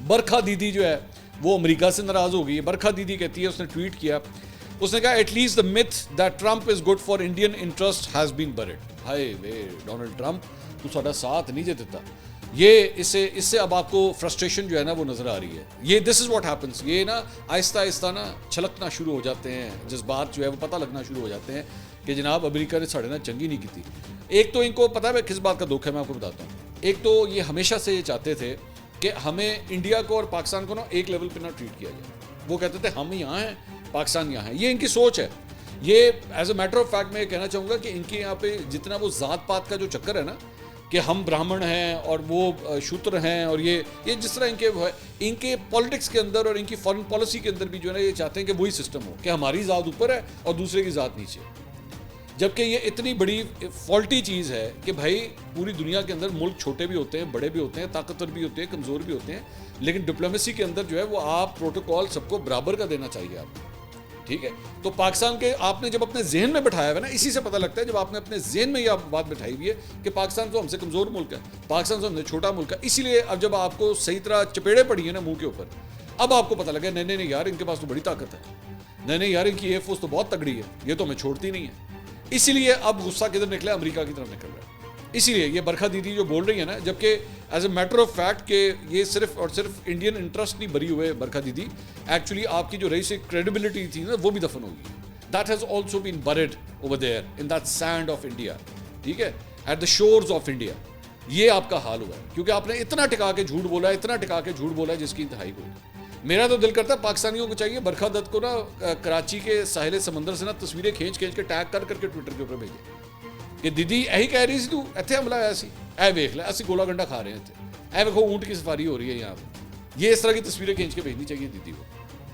बरखा दीदी जो है वो अमेरिका से नाराज़ हो गई है। बरखा दीदी कहती है, उसने ट्वीट किया, उसने कहा at least the myth that Trump is good for Indian interest has been buried. हाय वे डोनाल्ड ट्रंप, तू साडा साथ नहीं जे देता। ये इससे अब आपको फ्रस्ट्रेशन जो है ना वो नज़र आ रही है। ये दिस इज़ व्हाट हैपन्स। ये ना आहिस्ता आहिस्ता ना छलकना शुरू हो जाते हैं, जज्बात जो है वो पता लगना शुरू हो जाते हैं कि जनाब अमेरिका ने साढ़े ना चंगी नहीं की थी। एक तो इनको पता है किस बात का दुख है, मैं आपको बताता हूँ। एक तो ये हमेशा से ये चाहते थे कि हमें इंडिया को और पाकिस्तान को ना एक लेवल पे ना ट्रीट किया जाए। वो कहते थे हम यहाँ हैं, पाकिस्तान यहाँ है। ये इनकी सोच है। ये as a matter of fact मैं ये कहना चाहूँगा कि इनके यहाँ पे जितना वो ज़ात पात का जो चक्कर है ना कि हम ब्राह्मण हैं और वो शूद्र हैं, और ये जिस तरह इनके पॉलिटिक्स के अंदर और इनकी फॉरेन पॉलिसी के अंदर भी जो है ना ये चाहते हैं कि वही सिस्टम हो कि हमारी ज़ात ऊपर है और दूसरे की ज़ात नीचे। जबकि ये इतनी बड़ी फॉल्टी चीज़ है कि भाई पूरी दुनिया के अंदर मुल्क छोटे भी होते हैं, बड़े भी होते हैं, ताकतवर भी होते हैं, कमज़ोर भी होते हैं, लेकिन डिप्लोमेसी के अंदर जो है वो आप प्रोटोकॉल सबको बराबर का देना चाहिए आपको। ठीक है, तो पाकिस्तान के आपने जब अपने जहन में बैठाया हुआ ना, इसी से पता लगता है जब आपने अपने जहन में ये बात बैठाई हुई है कि पाकिस्तान तो हमसे कमज़ोर मुल्क है, पाकिस्तान तो हमसे छोटा मुल्क है। इसीलिए अब जब आपको सही तरह चपेड़े पड़ी है ना मुंह के ऊपर, अब आपको पता लगा नहीं नहीं यार इनके पास तो बड़ी ताकत है, नहीं यार इनकी एयरफोर्स तो बहुत तगड़ी है, ये तो हमें छोड़ती नहीं है। इसीलिए अब गुस्सा किधर निकला, अमेरिका की तरफ निकल रहा है। इसीलिए ये बरखा दीदी जो बोल रही है ना, जबकि as a matter of fact कि ये सिर्फ और सिर्फ इंडियन इंटरेस्ट नहीं भरी हुए बरखा दीदी, एक्चुअली आपकी जो रही से क्रेडिबिलिटी थी ना वो भी दफन होगी। That has also been buried over there in that sand of India. ठीक है, at the shores of India. ये आपका हाल हुआ है क्योंकि आपने इतना टिका के झूठ बोला है, इतना टिका के झूठ बोला है जिसकी इंतहाई कोई। मेरा तो दिल करता है पाकिस्तानियों को चाहिए बरखा दत्त को ना कराची के साहिल समंदर से ना तस्वीरें खींच के टैग कर करके ट्विटर के ऊपर भेजे कि दीदी यही कह रही सी तू इत्थे हमला आया सी, ऐ वेख लै असी गोला गंडा खा रहे हैं इत्थे, ऐ वेखो ऊँट की सफारी हो रही है यहाँ पर। ये इस तरह की तस्वीरें खींच के भेजनी चाहिए दीदी को।